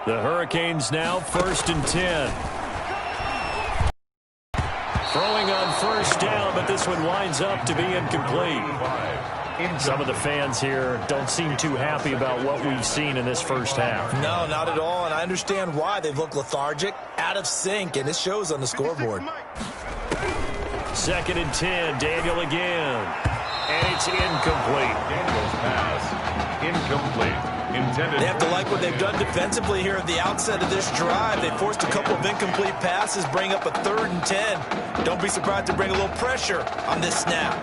The Hurricanes now 1st and 10. Throwing on first down, but this one winds up to be incomplete. Some of the fans here don't seem too happy about what we've seen in this first half. No, not at all, and I understand why. They've looked lethargic, out of sync, and it shows on the scoreboard. 2nd and 10, Daniel again. And it's incomplete. Daniel's pass, incomplete. Intended. They have to like what they've done defensively here at the outset of this drive. They forced a couple of incomplete passes, bring up a 3rd and 10. Don't be surprised to bring a little pressure on this snap.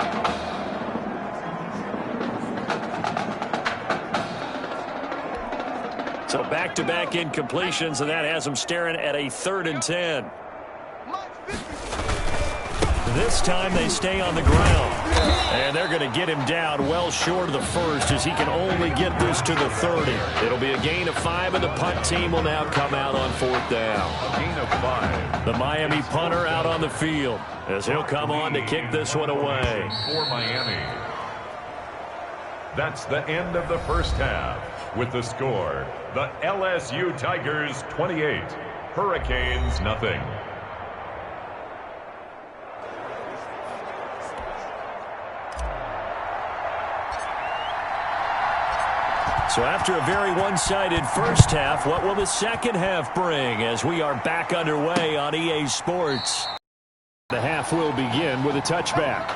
So back-to-back incompletions, and that has them staring at a 3rd and 10. This time they stay on the ground. And they're going to get him down well short of the first as he can only get this to the 30. It'll be a gain of 5, and the punt team will now come out on 4th down. Gain of 5. The Miami punter out on the field as he'll come on to kick this one away. For Miami. That's the end of the first half. With the score, the LSU Tigers 28, Hurricanes nothing. So after a very one-sided first half, what will the second half bring as we are back underway on EA Sports? The half will begin with a touchback.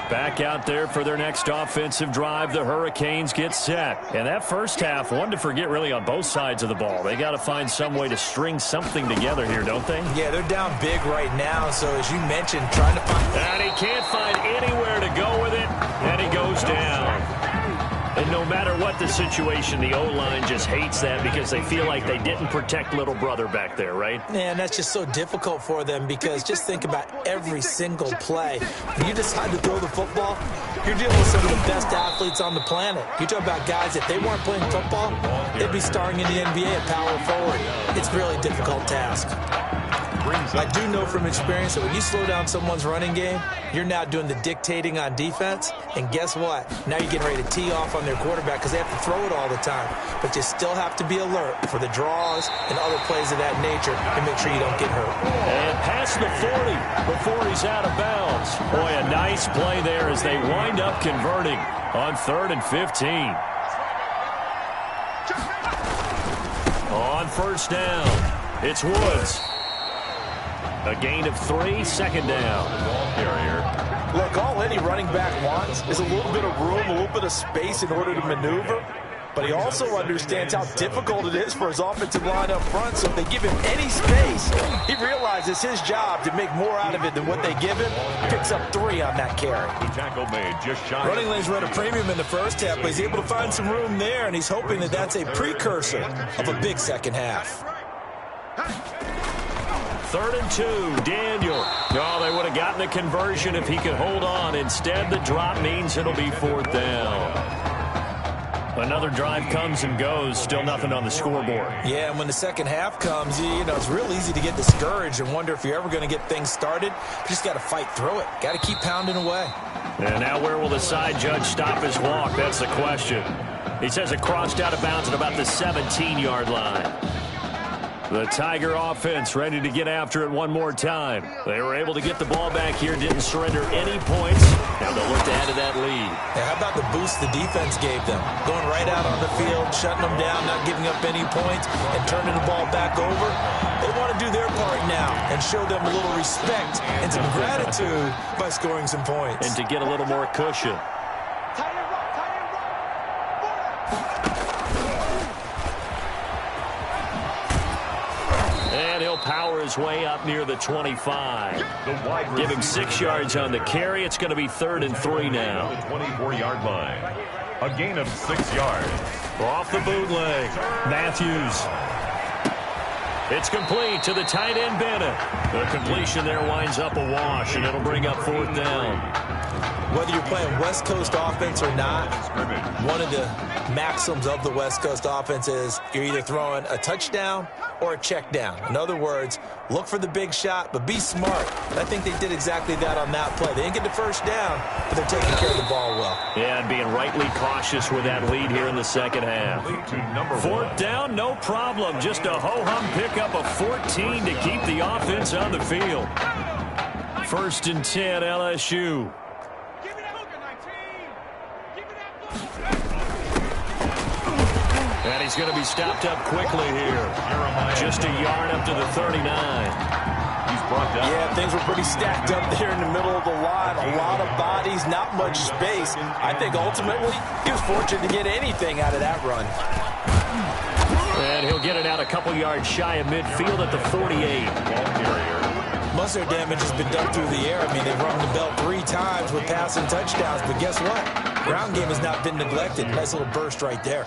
Back out there for their next offensive drive, the Hurricanes get set. And that first half, one to forget really on both sides of the ball. They got to find some way to string something together here, don't they? Yeah, they're down big right now, so as you mentioned, trying to find... And he can't find anywhere to go with it, and he goes down. And no matter what the situation, the O-line just hates that because they feel like they didn't protect little brother back there, right? Yeah, and that's just so difficult for them because just think about every single play. When you decide to throw the football, you're dealing with some of the best athletes on the planet. You talk about guys, if they weren't playing football, they'd be starring in the NBA at power forward. It's a really difficult task. I do know from experience that when you slow down someone's running game, you're now doing the dictating on defense. And guess what? Now you're getting ready to tee off on their quarterback because they have to throw it all the time. But you still have to be alert for the draws and other plays of that nature and make sure you don't get hurt. And past the 40 before he's out of bounds. Boy, a nice play there as they wind up converting on 3rd and 15. On first down, it's Woods. A gain of 3, 2nd down. Look, all any running back wants is a little bit of room, a little bit of space in order to maneuver. But he also understands how difficult it is for his offensive line up front. So if they give him any space, he realizes his job to make more out of it than what they give him. Picks up 3 on that carry. The tackle made just shy. Running lanes were at a premium in the first half, but he's able to find some room there, and he's hoping that that's a precursor of a big second half. 3rd and 2, Daniel. Oh, they would have gotten the conversion if he could hold on. Instead, the drop means it'll be 4th down. Another drive comes and goes. Still nothing on the scoreboard. Yeah, and when the second half comes, you know, it's real easy to get discouraged and wonder if you're ever going to get things started. You just got to fight through it. Got to keep pounding away. And now where will the side judge stop his walk? That's the question. He says it crossed out of bounds at about the 17-yard line. The Tiger offense ready to get after it one more time. They were able to get the ball back here, didn't surrender any points. Now they'll look to add to that lead. Yeah, how about the boost the defense gave them? Going right out on the field, shutting them down, not giving up any points, and turning the ball back over. They want to do their part now and show them a little respect and some gratitude by scoring some points. And to get a little more cushion. And he'll power his way up near the 25. Give him 6 yards on the carry. It's going to be 3rd and 3 now. The 24-yard line. A gain of 6 yards. Off the bootleg. Matthews. It's complete to the tight end, Bennett. The completion there winds up a wash, and it'll bring up 4th down. whether you're playing West Coast offense or not, one of the maxims of the West Coast offense is you're either throwing a touchdown or a check down. In other words, look for the big shot, but be smart. And I think they did exactly that on that play. They didn't get the first down, but they're taking care of the ball well. Yeah, and being rightly cautious with that lead here in the second half. Fourth down, no problem. Just a ho-hum pickup of 14 to keep the offense on the field. First and 10, LSU. And he's going to be stopped up quickly here. Just a yard up to the 39. He's brought down. Yeah, things were pretty stacked up there in the middle of the line. A lot of bodies, not much space. I think ultimately he was fortunate to get anything out of that run. And he'll get it out a couple yards shy of midfield at the 48. Most of their damage has been done through the air. I mean, they've rung the bell 3 times with passing touchdowns, but guess what? Ground game has not been neglected. Nice little burst right there.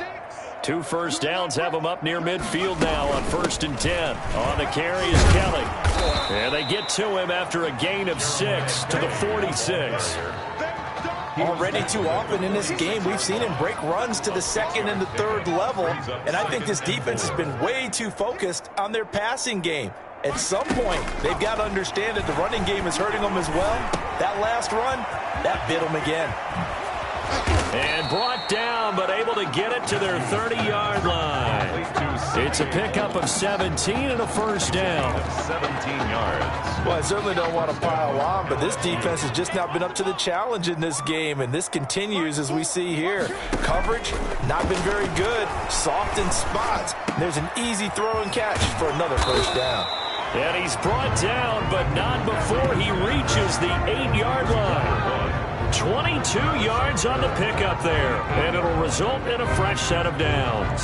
2 first downs have them up near midfield now on 1st and 10. On the carry is Kelly. And they get to him after a gain of 6 to the 46. Already too often in this game, we've seen him break runs to the 2nd and the 3rd level. And I think this defense has been way too focused on their passing game. At some point, they've got to understand that the running game is hurting them as well. That last run, that bit them again. And brought down, but able to get it to their 30-yard line. It's a pickup of 17 and a first down. 17 yards. Well, I certainly don't want to pile on, but this defense has just not been up to the challenge in this game, and this continues as we see here. Coverage, not been very good. Soft in spots. There's an easy throw and catch for another first down. And he's brought down, but not before he reaches the 8-yard line. 22 yards on the pickup there, and it'll result in a fresh set of downs.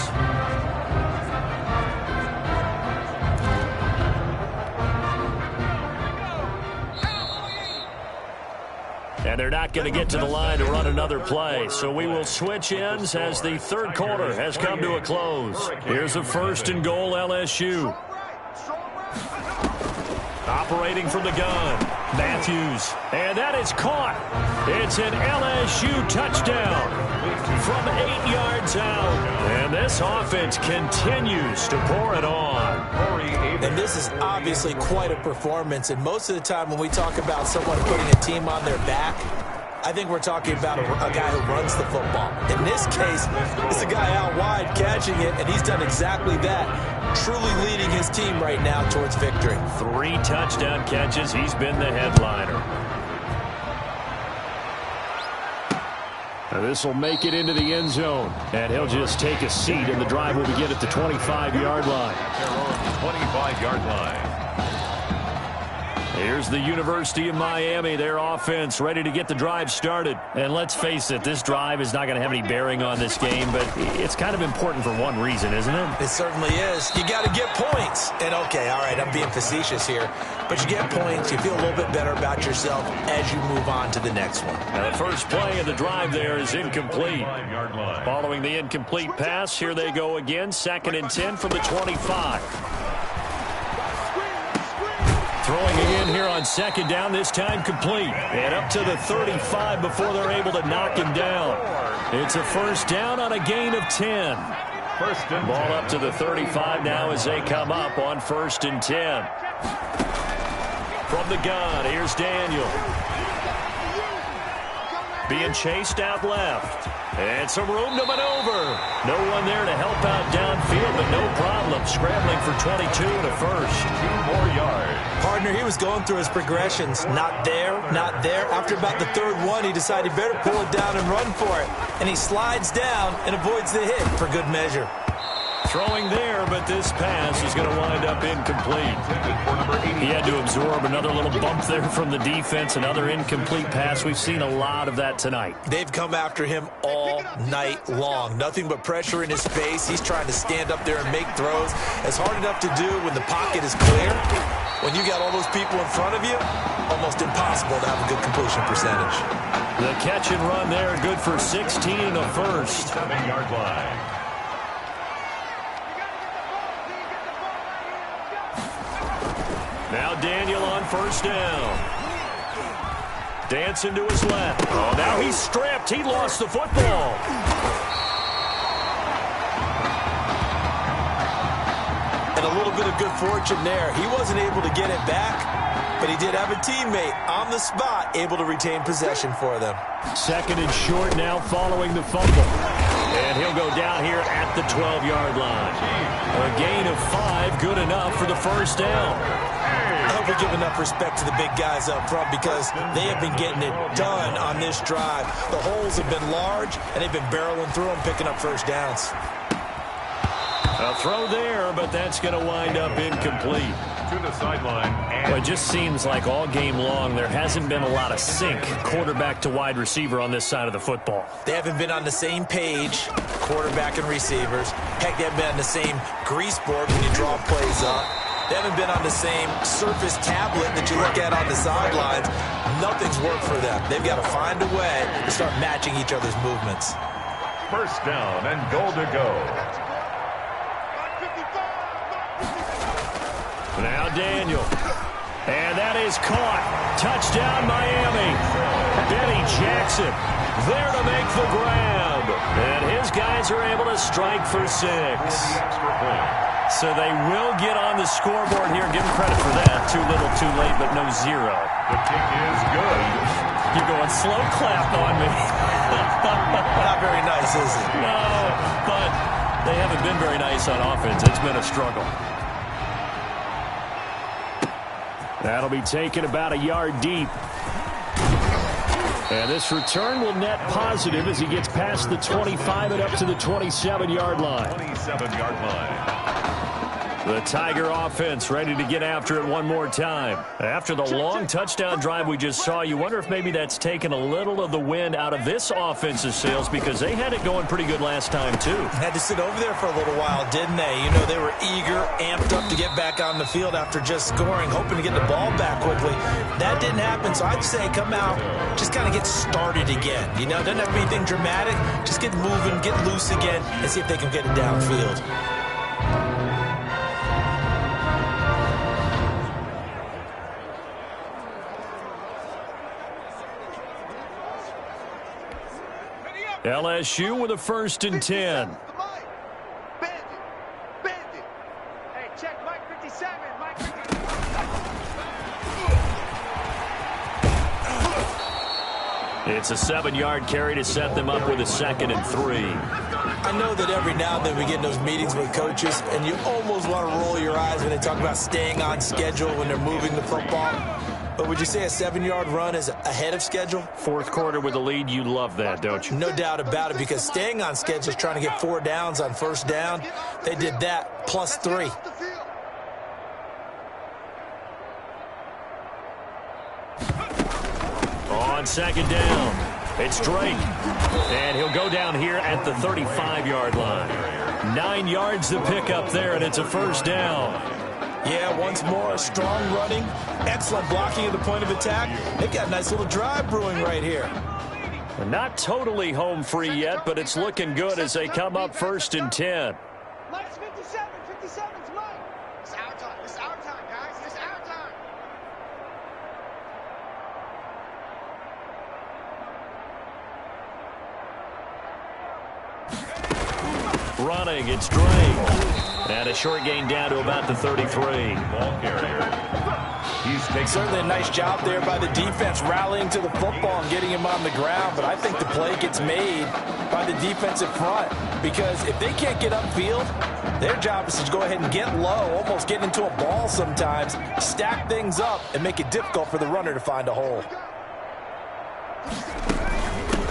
And they're not going to get to the line to run another play, so we will switch ends as the 3rd quarter has come to a close. Here's a 1st and goal, LSU. Operating from the gun, Matthews, and that is caught. It's an LSU touchdown from 8 yards out, and this offense continues to pour it on. And this is obviously quite a performance, and most of the time when we talk about someone putting a team on their back, I think we're talking about a guy who runs the football. In this case, it's a guy out wide catching it, and he's done exactly that, truly leading his team right now towards victory. 3 touchdown catches. He's been the headliner. This will make it into the end zone, and he'll just take a seat, and the drive will begin at the 25-yard line. 25-yard line. Here's the University of Miami, their offense ready to get the drive started. And let's face it, this drive is not going to have any bearing on this game, but it's kind of important for one reason, isn't it? It certainly is. You got to get points. And okay, all right, I'm being facetious here, but you get points, you feel a little bit better about yourself as you move on to the next one. Now the first play of the drive there is incomplete. Following the incomplete pass, here they go again, 2nd and 10 from the 25. Throwing again here on 2nd down, this time complete. And up to the 35 before they're able to knock him down. It's a first down on a gain of 10. Ball up to the 35 now as they come up on 1st and 10. From the gun, here's Daniel. Being chased out left. And some room to maneuver. No one there to help out downfield, but no problem. Scrambling for 22 and a first. 2 more yards. Partner, he was going through his progressions. Not there, not there. After about the 3rd one, he decided he better pull it down and run for it. And he slides down and avoids the hit for good measure. Throwing there, but this pass is going to wind up incomplete. He had to absorb another little bump there from the defense, another incomplete pass. We've seen a lot of that tonight. They've come after him all night long. Nothing but pressure in his face. He's trying to stand up there and make throws. It's hard enough to do when the pocket is clear. When you got all those people in front of you, almost impossible to have a good completion percentage. The catch and run there, good for 16 and a first. 7-yard line. Now Daniel on 1st down. Dancing to his left. Oh, now he's stripped. He lost the football. And a little bit of good fortune there. He wasn't able to get it back, but he did have a teammate on the spot able to retain possession for them. Second and short now following the fumble. And he'll go down here at the 12-yard line. A gain of 5, good enough for the first down. I hope we give enough respect to the big guys up front because they have been getting it done on this drive. The holes have been large, and they've been barreling through them, picking up first downs. A throw there, but that's going to wind up incomplete. To the sideline. Well, it just seems like all game long there hasn't been a lot of sync quarterback to wide receiver on this side of the football. They haven't been on the same page, quarterback and receivers. Heck, they haven't been on the same grease board when you draw plays up. They haven't been on the same surface tablet that you look at on the sidelines. Nothing's worked for them. They've got to find a way to start matching each other's movements. First down and goal to go. Now Daniel. And that is caught. Touchdown, Miami. Benny Jackson there to make the grab. And his guys are able to strike for 6. So they will get on the scoreboard here. Give them credit for that. Too little, too late, but no 0. The kick is good. You're going slow clap on me. Not very nice, is it? No, but they haven't been very nice on offense. It's been a struggle. That'll be taken about a yard deep. And this return will net positive as he gets past the 25 and up to the 27-yard line. 27-yard line. The Tiger offense ready to get after it one more time. After the long touchdown drive we just saw, you wonder if maybe that's taken a little of the wind out of this offense's sails because they had it going pretty good last time, too. Had to sit over there for a little while, didn't they? You know, they were eager, amped up to get back on the field after just scoring, hoping to get the ball back quickly. That didn't happen, so I'd say come out, just kind of get started again. You know, doesn't have to be anything dramatic. Just get moving, get loose again, and see if they can get it downfield. LSU with a 1st and 10. Hey, check Mike 57. Mike 57. It's a 7-yard carry to set them up with a 2nd and 3. I know that every now and then we get in those meetings with coaches, and you almost want to roll your eyes when they talk about staying on schedule when they're moving the football. But would you say a 7-yard run is ahead of schedule? Fourth quarter with a lead, you love that, don't you? No doubt about it, because staying on schedule is trying to get 4 downs on first down. They did that, plus 3. On 2nd down, it's Drake. And he'll go down here at the 35-yard line. 9 yards to pick up there, and it's a 1st down. Yeah, once more, strong running, excellent blocking at the point of attack. They've got a nice little drive brewing right here. We're not totally home free yet, but it's looking good as they come up 1st and 10. Mike's 57. 57's Mike. It's our time. It's our time, guys. It's our time. Running, it's Drake. And a short gain down to about the 33. Ball carrier. He's taking certainly a nice job there by the defense rallying to the football and getting him on the ground. But I think the play gets made by the defensive front because if they can't get upfield, their job is to go ahead and get low, almost get into a ball sometimes, stack things up, and make it difficult for the runner to find a hole.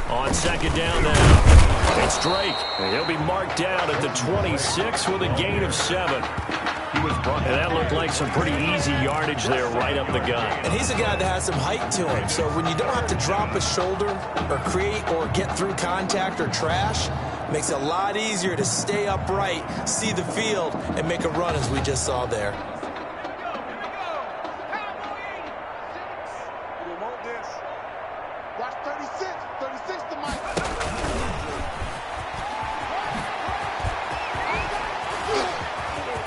On 2nd down now. It's Drake. He'll be marked down at the 26 with a gain of 7. And that looked like some pretty easy yardage there right up the gut. And he's a guy that has some height to him. So when you don't have to drop a shoulder or create or get through contact or trash, it makes it a lot easier to stay upright, see the field, and make a run as we just saw there. Watch 36. 36 to Mike.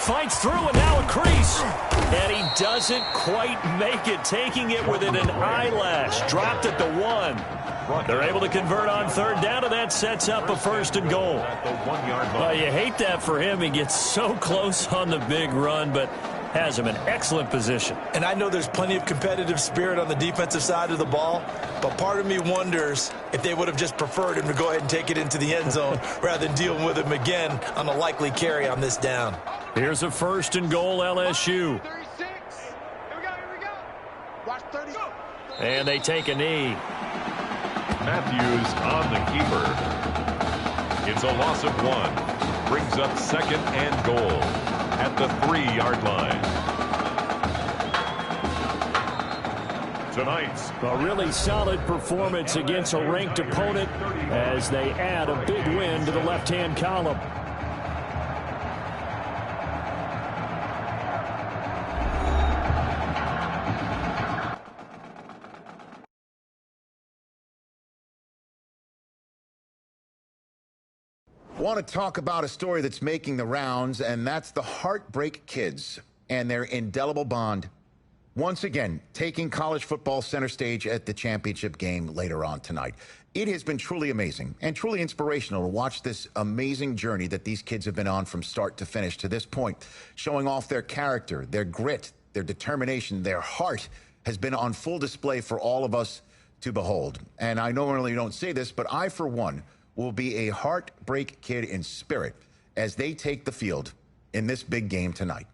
Fights through and now a crease. And he doesn't quite make it, taking it within an eyelash. Dropped at the 1. They're able to convert on third down, and that sets up a first and goal. Well, you hate that for him. He gets so close on the big run, but has him in excellent position. And I know there's plenty of competitive spirit on the defensive side of the ball, but part of me wonders if they would have just preferred him to go ahead and take it into the end zone rather than dealing with him again on a likely carry on this down. Here's a first and goal, LSU. 36. Here we go. Watch 30. And they take a knee. Matthews on the keeper. It's a loss of 1. Brings up second and goal at the 3-yard line. Tonight's a really solid performance against a ranked opponent as they add a big win to the left-hand column. Want to talk about a story that's making the rounds, and that's the Heartbreak Kids and their indelible bond. Once again, taking college football center stage at the championship game later on tonight. It has been truly amazing and truly inspirational to watch this amazing journey that these kids have been on from start to finish to this point, showing off their character, their grit, their determination, their heart has been on full display for all of us to behold. And I normally don't say this, but I, for one, will be a Heartbreak Kid in spirit as they take the field in this big game tonight.